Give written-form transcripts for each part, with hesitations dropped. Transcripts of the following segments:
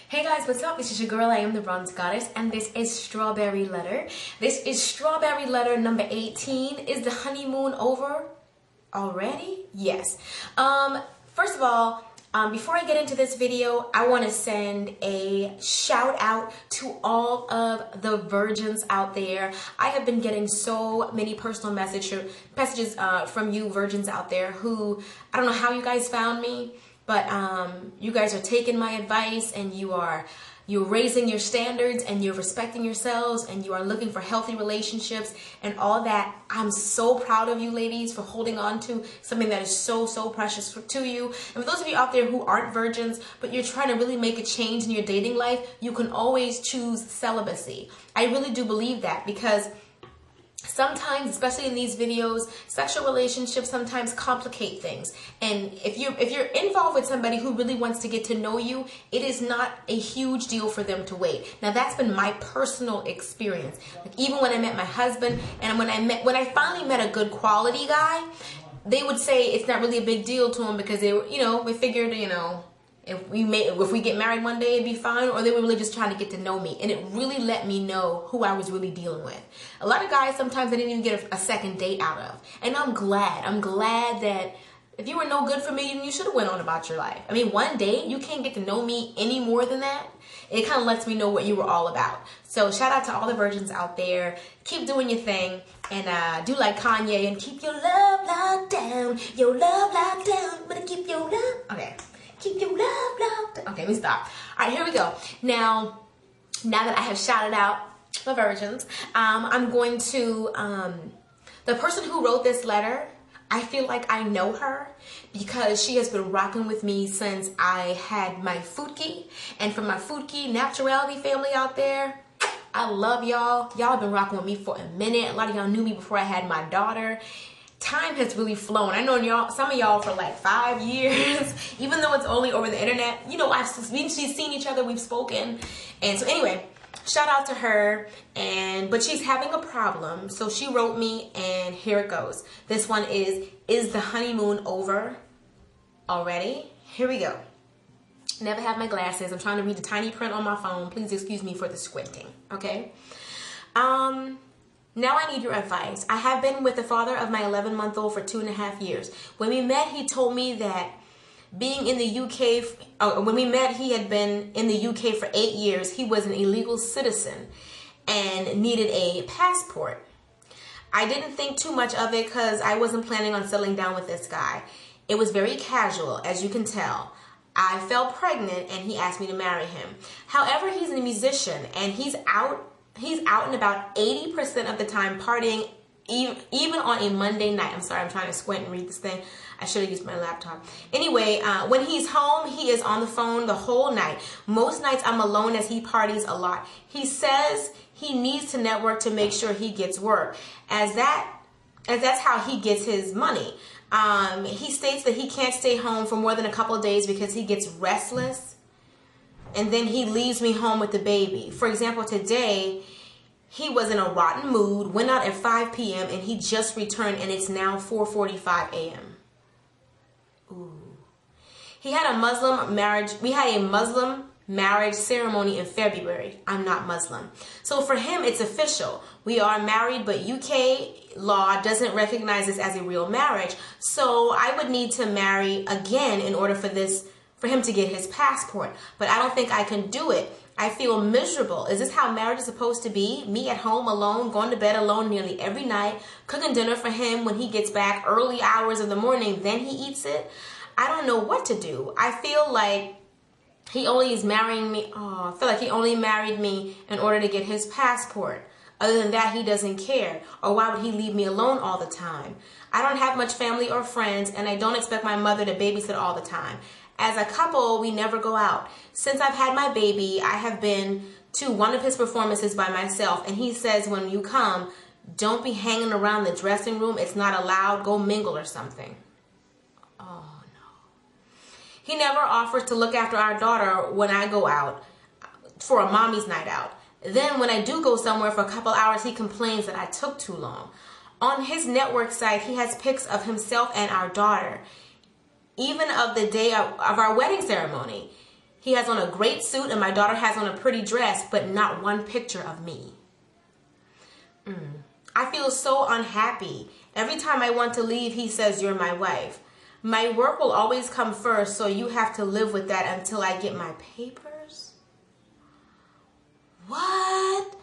Hey guys, what's up? This is your girl, I am the Bronze Goddess, and this is Strawberry Letter. This is Strawberry Letter number 18. Is the honeymoon over already? Yes. First of all, before I get into this video, I want to send a shout out to all of the virgins out there. I have been getting so many personal messages from you virgins out there who, I don't know how you guys found me, but you guys are taking my advice, and you're raising your standards, and you're respecting yourselves, and you are looking for healthy relationships and all that. I'm so proud of you ladies for holding on to something that is so precious to you. And for those of you out there who aren't virgins, but you're trying to really make a change in your dating life, you can always choose celibacy. I really do believe that, because sometimes, especially in these videos, sexual relationships sometimes complicate things. And if you're involved with somebody who really wants to get to know you, it is not a huge deal for them to wait. Now, that's been my personal experience. Like, even when I met my husband, and when I finally met a good quality guy, they would say it's not really a big deal to them, because they were, we figured, if we get married one day, it'd be fine. Or they were really just trying to get to know me. And it really let me know who I was really dealing with. A lot of guys, sometimes they didn't even get a second date out of. And I'm glad. I'm glad that if you were no good for me, then you should have went on about your life. I mean, one date, you can't get to know me any more than that. It kind of lets me know what you were all about. So shout out to all the virgins out there. Keep doing your thing. And do like Kanye and keep your love locked down. Your love locked down. But keep your love. Okay. Keep your love. Okay, let me stop. All right, here we go. Now that I have shouted out the virgins, I'm going to, the person who wrote this letter, I feel like I know her, because she has been rocking with me since I had my Futki. And for my Futki Naturality family out there, I love y'all. Y'all have been rocking with me for a minute. A lot of y'all knew me before I had my daughter. Time has really flown. I know some of y'all for like 5 years, even though it's only over the internet. We've seen each other, we've spoken. And so anyway, shout out to her. But she's having a problem. So she wrote me, and here it goes. This one is the honeymoon over already? Here we go. Never have my glasses. I'm trying to read the tiny print on my phone. Please excuse me for the squinting, okay? Now I need your advice. I have been with the father of my 11-month-old for 2.5 years. When we met, he told me that being in the UK, when we met, he had been in the UK for 8 years. He was an illegal citizen and needed a passport. I didn't think too much of it because I wasn't planning on settling down with this guy. It was very casual, as you can tell. I fell pregnant and he asked me to marry him. However, he's a musician and he's out and about 80% of the time partying, even on a Monday night. I'm sorry, I'm trying to squint and read this thing. I should have used my laptop. Anyway, when he's home, he is on the phone the whole night. Most nights I'm alone as he parties a lot. He says he needs to network to make sure he gets work, as that's how he gets his money. He states that he can't stay home for more than a couple of days because he gets restless. And then he leaves me home with the baby. For example, today, he was in a rotten mood, went out at 5 p.m., and he just returned, and it's now 4:45 a.m. Ooh. We had a Muslim marriage ceremony in February. I'm not Muslim. So for him, it's official. We are married, but UK law doesn't recognize this as a real marriage. So I would need to marry again in order for him to get his passport. But I don't think I can do it. I feel miserable. Is this how marriage is supposed to be? Me at home alone, going to bed alone nearly every night, cooking dinner for him when he gets back early hours of the morning, then he eats it. I don't know what to do. I feel like he only is marrying me. Oh, I feel like he only married me in order to get his passport. Other than that, he doesn't care. Or why would he leave me alone all the time? I don't have much family or friends, and I don't expect my mother to babysit all the time. As a couple, we never go out. Since I've had my baby, I have been to one of his performances by myself, and he says when you come, don't be hanging around the dressing room. It's not allowed. Go mingle or something. Oh, no. He never offers to look after our daughter when I go out for a mommy's night out. Then when I do go somewhere for a couple hours, he complains that I took too long. On his network site, he has pics of himself and our daughter, even of the day of our wedding ceremony. He has on a great suit and my daughter has on a pretty dress, but not one picture of me. I feel so unhappy. Every time I want to leave, he says, you're my wife. My work will always come first, so you have to live with that until I get my papers. What?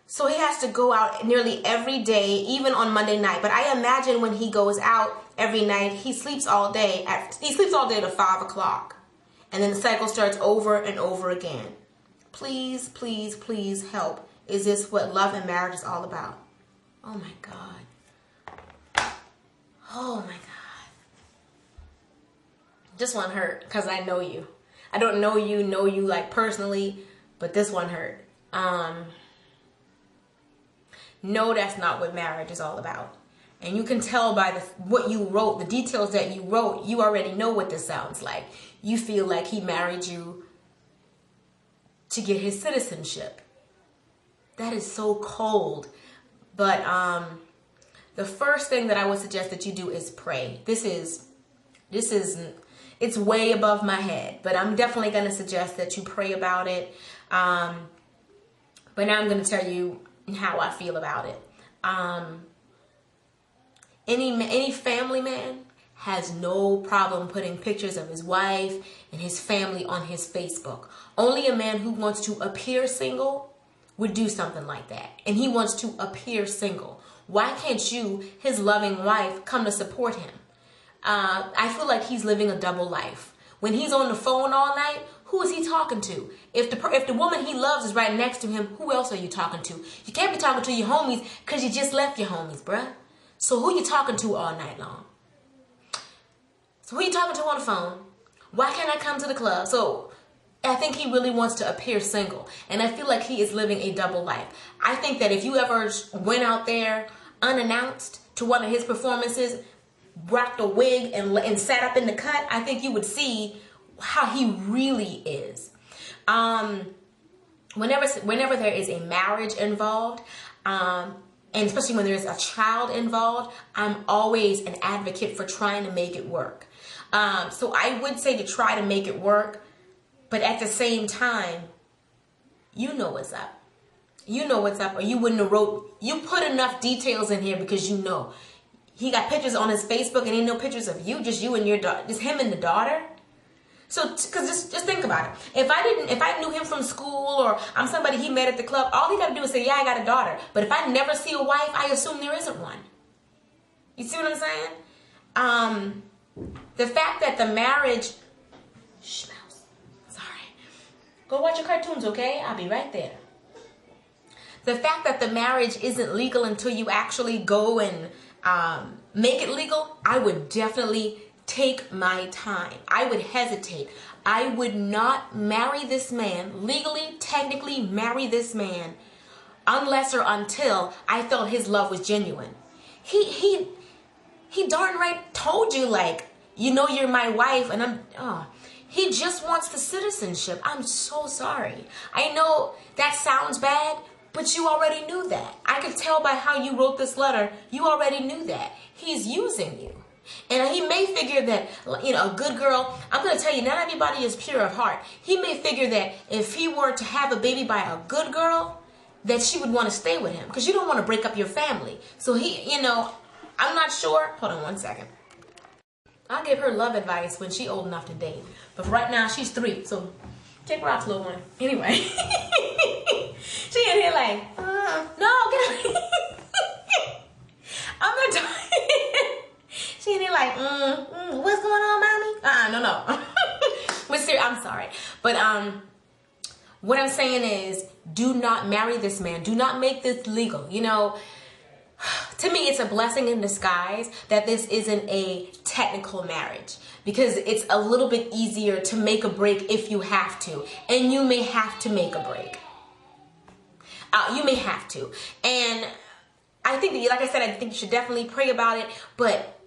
So he has to go out nearly every day, even on Monday night. But I imagine when he goes out every night, he sleeps all day. He sleeps all day to 5 o'clock. And then the cycle starts over and over again. Please, please, please help. Is this what love and marriage is all about? Oh my God. Oh my God. This one hurt because I know you. I don't know you like personally, but this one hurt. No, that's not what marriage is all about. And you can tell by what you wrote, the details that you wrote, you already know what this sounds like. You feel like he married you to get his citizenship. That is so cold. But the first thing that I would suggest that you do is pray. It's way above my head, but I'm definitely going to suggest that you pray about it. But now I'm going to tell you how I feel about it. Any family man has no problem putting pictures of his wife and his family on his Facebook. Only a man who wants to appear single would do something like that. And he wants to appear single. Why can't you, his loving wife, come to support him? I feel like he's living a double life. When he's on the phone all night, who is he talking to? If the woman he loves is right next to him, who else are you talking to? You can't be talking to your homies because you just left your homies, bruh. So who you talking to all night long? So who you talking to on the phone? Why can't I come to the club? So I think he really wants to appear single. And I feel like he is living a double life. I think that if you ever went out there unannounced to one of his performances, rocked a wig and sat up in the cut, I think you would see how he really is. Whenever there is a marriage involved, and especially when there's a child involved, I'm always an advocate for trying to make it work. So I would say to try to make it work, but at the same time, you know what's up. You know what's up, or you wouldn't have you put enough details in here because you know. He got pictures on his Facebook and ain't no pictures of you, just you and your daughter, just him and the daughter. So, because just think about it. If I knew him from school or I'm somebody he met at the club, all he got to do is say, yeah, I got a daughter. But if I never see a wife, I assume there isn't one. You see what I'm saying? The fact that the marriage, shh, mouse, sorry. Go watch your cartoons, okay? I'll be right there. The fact that the marriage isn't legal until you actually go and make it legal, I would definitely take my time. I would hesitate. I would not marry this man, legally, technically marry this man, unless or until I felt his love was genuine. He darn right told you, like, you know, you're my wife, and he just wants the citizenship. I'm so sorry. I know that sounds bad, but you already knew that. I could tell by how you wrote this letter, you already knew that. He's using you. And he may figure that, you know, a good girl, I'm going to tell you, not everybody is pure of heart. He may figure that if he were to have a baby by a good girl, that she would want to stay with him. Because you don't want to break up your family. So he, you know, I'm not sure. Hold on one second. I'll give her love advice when she's old enough to date. But for right now, she's 3. So take rocks, little one. Anyway. She in here like, no, get away. I'm not talking. She in here like, what's going on, mommy? No. But seriously, I'm sorry. But what I'm saying is, do not marry this man. Do not make this legal. You know, to me, it's a blessing in disguise that this isn't a technical marriage, because it's a little bit easier to make a break if you have to. And you may have to make a break. You may have to. And I think that, like I said, I think you should definitely pray about it. But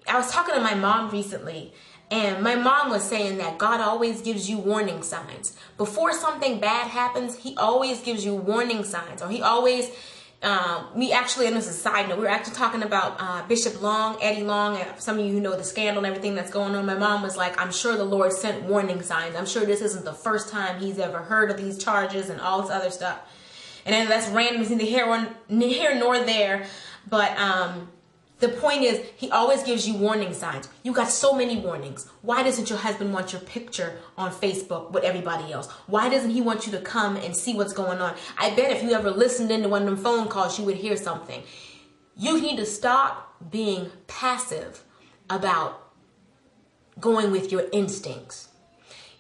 I was talking to my mom recently, and my mom was saying that God always gives you warning signs. Before something bad happens, he always gives you warning signs, or he always We actually, and this is a side note, we were actually talking about Bishop Long, Eddie Long, and some of you who know the scandal and everything that's going on. My mom was like, I'm sure the Lord sent warning signs. I'm sure this isn't the first time he's ever heard of these charges and all this other stuff. And then that's random, it's neither here nor there. But the point is, he always gives you warning signs. You got so many warnings. Why doesn't your husband want your picture on Facebook with everybody else? Why doesn't he want you to come and see what's going on? I bet if you ever listened into one of them phone calls, you would hear something. You need to stop being passive about going with your instincts.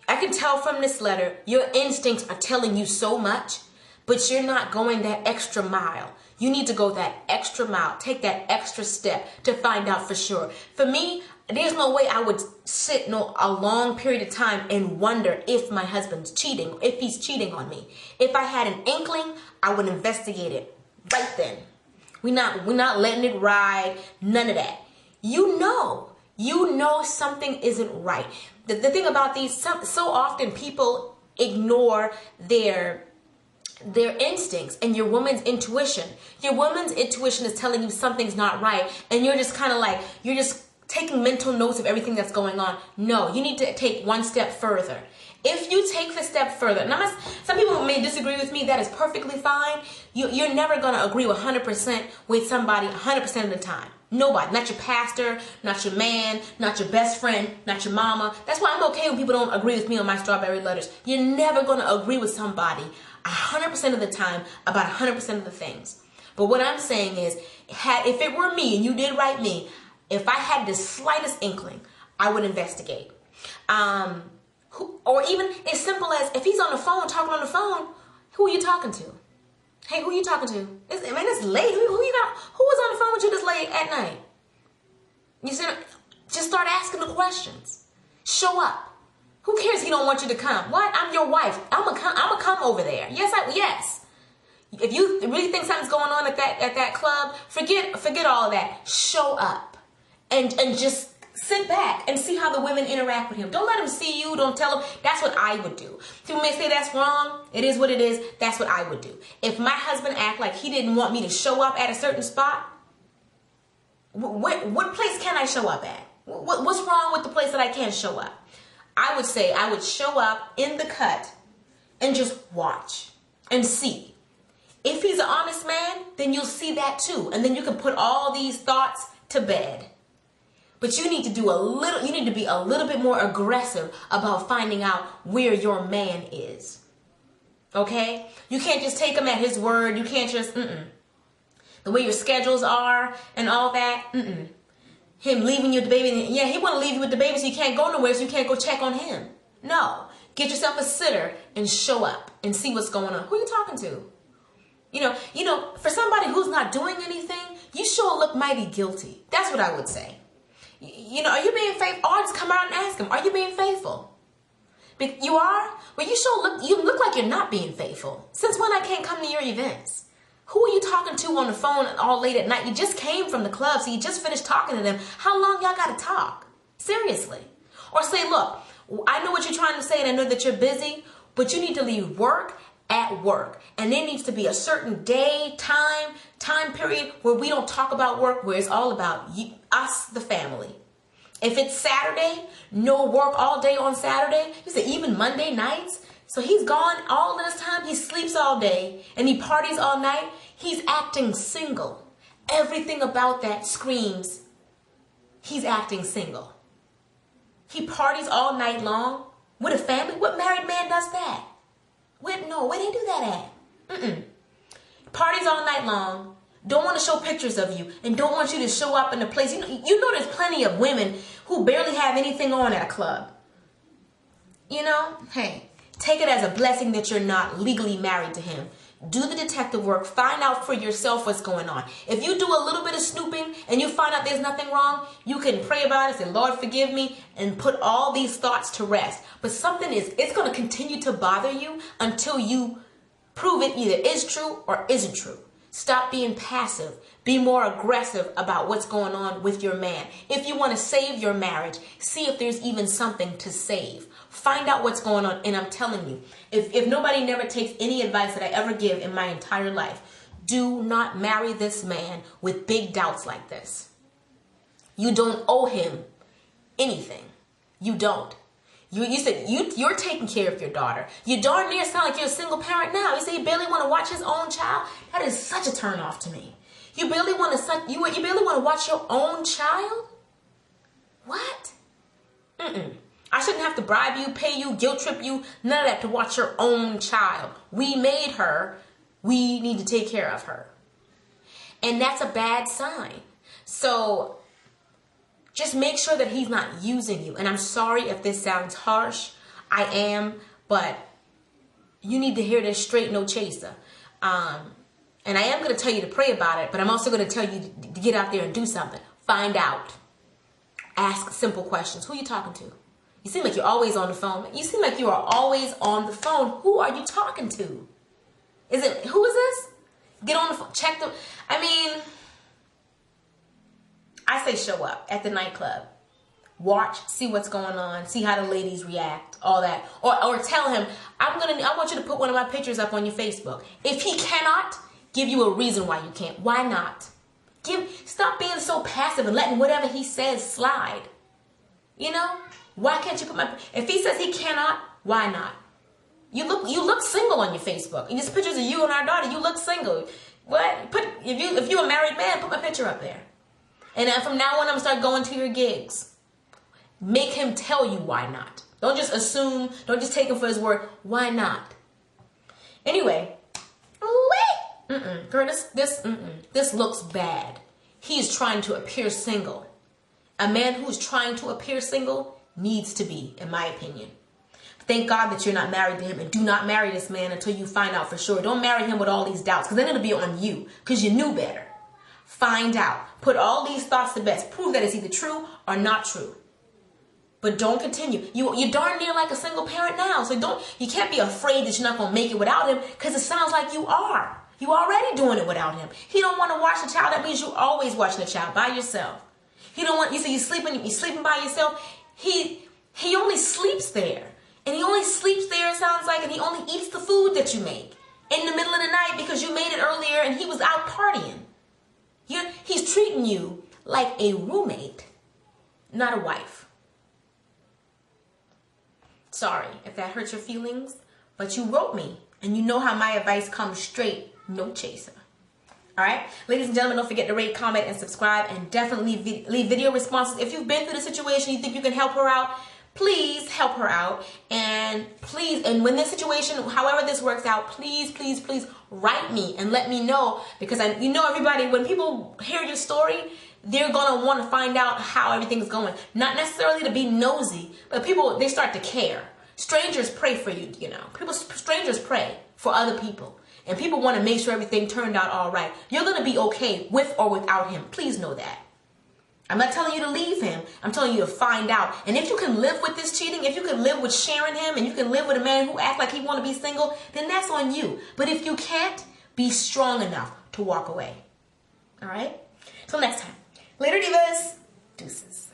I can tell from this letter, your instincts are telling you so much, but you're not going that extra mile. You need to go that extra mile, take that extra step to find out for sure. For me, there's no way I would sit a long period of time and wonder if my husband's cheating, if he's cheating on me. If I had an inkling, I would investigate it right then. We're not letting it ride, none of that. You know something isn't right. The thing about these, so often people ignore their instincts and your woman's intuition. Your woman's intuition is telling you something's not right, and you're just kind of like, you're just taking mental notes of everything that's going on. No, you need to take one step further. If you take the step further, and some people may disagree with me, that is perfectly fine. You're never going to agree 100% with somebody 100% of the time. Nobody, not your pastor, not your man, not your best friend, not your mama. That's why I'm okay when people don't agree with me on my strawberry letters. You're never going to agree with somebody 100% of the time about 100% of the things. But what I'm saying is, if it were me and you did write me, if I had the slightest inkling, I would investigate. Or even as simple as, if he's on the phone, talking on the phone, who are you talking to? Hey, who are you talking to? It's late. Who was on the phone with you this late at night? You see, just start asking the questions. Show up. Who cares if he don't want you to come? What? I'm your wife. I'm gonna come over there. Yes. If you really think something's going on at that club, forget all of that. Show up and just sit back and see how the women interact with him. Don't let him see you. Don't tell him. That's what I would do. People may say that's wrong. It is what it is. That's what I would do. If my husband act like he didn't want me to show up at a certain spot, what place can I show up at? What's wrong with the place that I can't show up? I would say I would show up in the cut and just watch and see. If he's an honest man, then you'll see that too. And then you can put all these thoughts to bed. But you need to be a little bit more aggressive about finding out where your man is. Okay? You can't just take him at his word. You can't just, the way your schedules are and all that, Him leaving you with the baby, yeah, he want to leave you with the baby so you can't go nowhere, so you can't go check on him. No. Get yourself a sitter and show up and see what's going on. Who are you talking to? You know, for somebody who's not doing anything, you sure look mighty guilty. That's what I would say. Are you being faithful? Or just come out and ask him, are you being faithful? But you are? Well, you look like you're not being faithful. Since when I can't come to your events? Who are you talking to on the phone all late at night? You just came from the club, so you just finished talking to them. How long y'all got to talk? Seriously. Or say, look, I know what you're trying to say, and I know that you're busy, but you need to leave work at work. And there needs to be a certain day, time period where we don't talk about work, where it's all about us, the family. If it's Saturday, no work all day on Saturday. You say even Monday nights. So he's gone all this time. He sleeps all day and he parties all night. He's acting single. Everything about that screams he's acting single. He parties all night long with a family. What married man does that? Where they do that at? Parties all night long. Don't want to show pictures of you and don't want you to show up in the place. You know there's plenty of women who barely have anything on at a club. Hey. Take it as a blessing that you're not legally married to him. Do the detective work. Find out for yourself what's going on. If you do a little bit of snooping and you find out there's nothing wrong, you can pray about it, say, Lord, forgive me, and put all these thoughts to rest. But it's going to continue to bother you until you prove it either is true or isn't true. Stop being passive. Be more aggressive about what's going on with your man. If you want to save your marriage, see if there's even something to save. Find out what's going on. And I'm telling you, if nobody never takes any advice that I ever give in my entire life, Do not marry this man with big doubts like this. You don't owe him anything. You don't. You said you're taking care of your daughter. You darn near sound like you're a single parent now. You say you barely want to watch his own child. That is such a turn off to me. You barely want to watch your own child? What? I shouldn't have to bribe you, pay you, guilt trip you, none of that to watch your own child. We made her. We need to take care of her. And that's a bad sign. So just make sure that he's not using you. And I'm sorry if this sounds harsh. I am, but you need to hear this straight, no chaser. And I am going to tell you to pray about it, but I'm also going to tell you to get out there and do something. Find out. Ask simple questions. Who are you talking to? You seem like you're always on the phone. You seem like you are always on the phone. Who are you talking to? Who is this? Get on the phone. Check them. I mean, I say show up at the nightclub. Watch, see what's going on, see how the ladies react, all that. Or tell him, I want you to put one of my pictures up on your Facebook. If he cannot give you a reason why you can't, why not? Stop being so passive and letting whatever he says slide. You know? Why can't you put if he says he cannot, why not? You look single on your Facebook. And these pictures of you and our daughter, you look single. What? If you're a married man, put my picture up there. And then from now on, I'm gonna start going to your gigs. Make him tell you why not. Don't just assume, don't just take him for his word. Why not? Anyway. Girl, this looks bad. He is trying to appear single. A man who's trying to appear single needs to be, in my opinion. Thank God that you're not married to him, and do not marry this man until you find out for sure. Don't marry him with all these doubts, because then it'll be on you, because you knew better. Find out. Put all these thoughts to bed. Prove that it's either true or not true. But don't continue. You're darn near like a single parent now, so you can't be afraid that you're not going to make it without him, because it sounds like you are. You already doing it without him. He don't want to watch the child. That means you're always watching the child by yourself. He don't want you. So you're sleeping by yourself. He only sleeps there, and he only sleeps there. It sounds like, and he only eats the food that you make in the middle of the night because you made it earlier, and he was out partying. He's treating you like a roommate, not a wife. Sorry if that hurts your feelings, but you wrote me, and you know how my advice comes straight, no chaser. All right, ladies and gentlemen, don't forget to rate, comment, and subscribe, and definitely leave video responses. If you've been through the situation, you think you can help her out, please help her out. And when this situation, however this works out, please write me and let me know, because everybody, when people hear your story, they're gonna want to find out how everything's going. Not necessarily to be nosy, but people, they start to care. Strangers pray for you, strangers pray for other people. And people want to make sure everything turned out all right. You're going to be okay with or without him. Please know that. I'm not telling you to leave him. I'm telling you to find out. And if you can live with this cheating, if you can live with sharing him, and you can live with a man who acts like he want to be single, then that's on you. But if you can't, be strong enough to walk away. All right? Till next time. Later, divas. Deuces.